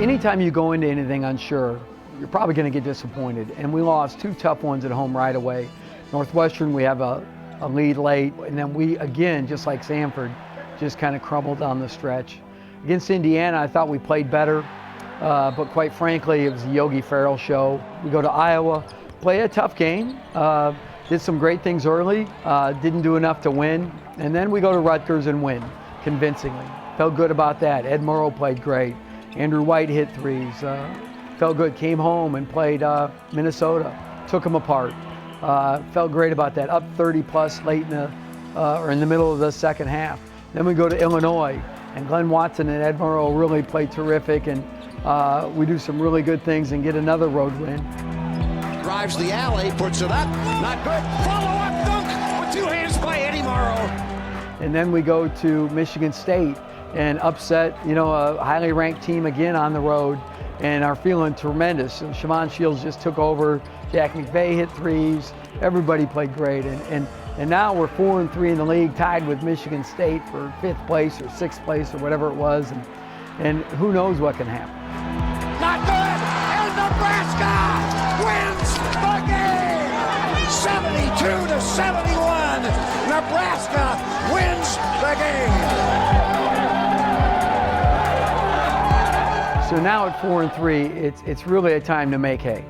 Anytime you go into anything unsure, you're probably going to get disappointed. And we lost 2 tough ones at home right away. Northwestern, we have a lead late, and then we, again, just like Sanford, just kind of crumbled down the stretch. Against Indiana, I thought we played better, but quite frankly, it was the Yogi Ferrell show. We go to Iowa, play a tough game, did some great things early, didn't do enough to win, and then we go to Rutgers and win convincingly. Felt good about that. Ed Murrow played great. Andrew White hit threes. Felt good. Came home and played Minnesota. Took them apart. Felt great about that. Up 30 plus late in the middle of the second half. Then we go to Illinois, and Glenn Watson and Ed Murrow really played terrific, and we do some really good things and get another road win. Drives the alley, puts it up, not good. Follow-up dunk with 2 hands by Eddie Murrow. And then we go to Michigan State and upset, a highly ranked team again on the road, and are feeling tremendous. So Siobhan Shields just took over. Jack McVay hit threes. Everybody played great, and now we're 4-3 in the league, tied with Michigan State for 5th place or 6th place or whatever it was, and who knows what can happen. Not good, and Nebraska wins the game. 72-71. Nebraska wins the game. So now at 4-3, it's really a time to make hay.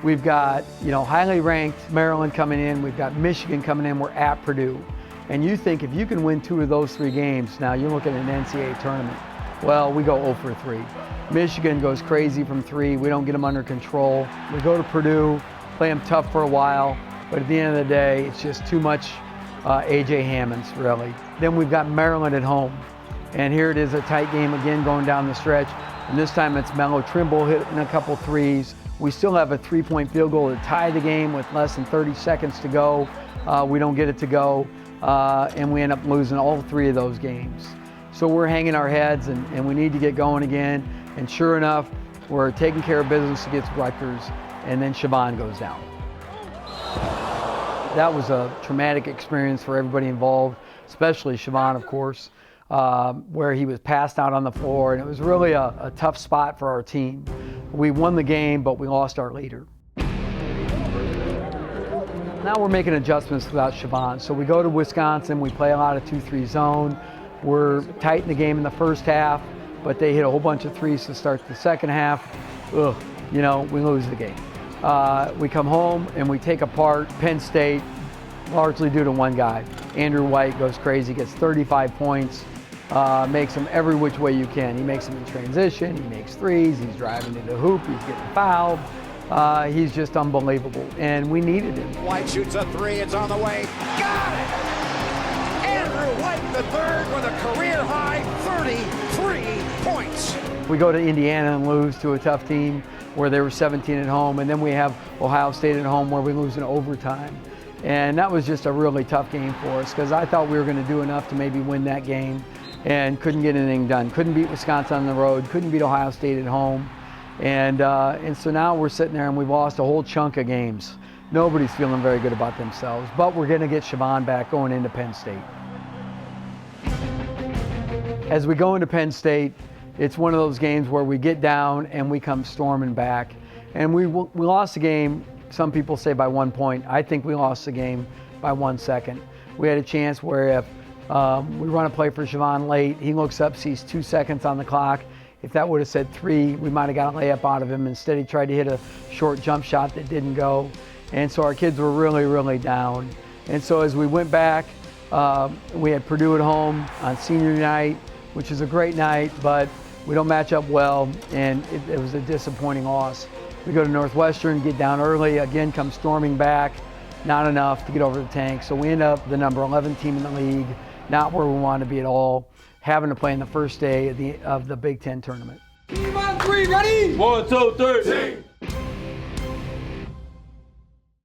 We've got, highly ranked Maryland coming in. We've got Michigan coming in. We're at Purdue. And you think if you can win 2 of those 3 games, now you're looking at an NCAA tournament. Well, we go 0-3. Michigan goes crazy from 3. We don't get them under control. We go to Purdue, play them tough for a while. But at the end of the day, it's just too much A.J. Hammonds, really. Then we've got Maryland at home. And here it is, a tight game again going down the stretch. And this time it's Melo Trimble hitting a couple threes. We still have a 3-point field goal to tie the game with less than 30 seconds to go. We don't get it to go, and we end up losing all 3 of those games. So we're hanging our heads, and we need to get going again. And sure enough, we're taking care of business against Rutgers, and then Siobhan goes down. That was a traumatic experience for everybody involved, especially Siobhan, of course. Where he was passed out on the floor, and it was really a tough spot for our team. We won the game, but we lost our leader. Now we're making adjustments without Siobhan. So we go to Wisconsin, we play a lot of 2-3 zone. We're tight in the game in the first half, but they hit a whole bunch of threes to start the second half. We lose the game. We come home and we take apart Penn State, largely due to one guy. Andrew White goes crazy, gets 35 points. Makes them every which way you can. He makes them in transition, he makes threes, he's driving to the hoop, he's getting fouled. He's just unbelievable, and we needed him. White shoots a 3, it's on the way. Got it! Andrew White the third with a career-high 33 points. We go to Indiana and lose to a tough team where they were 17 at home, and then we have Ohio State at home where we lose in overtime. And that was just a really tough game for us because I thought we were going to do enough to maybe win that game, and couldn't get anything done. Couldn't beat Wisconsin on the road, couldn't beat Ohio State at home. And so now we're sitting there and we've lost a whole chunk of games. Nobody's feeling very good about themselves, but we're going to get Siobhan back going into Penn State. As we go into Penn State, it's one of those games where we get down and we come storming back. And we lost the game, some people say by 1 point. I think we lost the game by 1 second. We had a chance where if we run a play for Siobhan late, he looks up, sees 2 seconds on the clock. If that would have said 3, we might have got a layup out of him. Instead, he tried to hit a short jump shot that didn't go. And so our kids were really, really down. And so as we went back, we had Purdue at home on senior night, which is a great night, but we don't match up well, and it was a disappointing loss. We go to Northwestern, get down early, again come storming back, not enough to get over the tank. So we end up the number 11 team in the league, not where we want to be at all, having to play in the first day of the Big Ten tournament. Team on 3, ready? 1, 2, 3.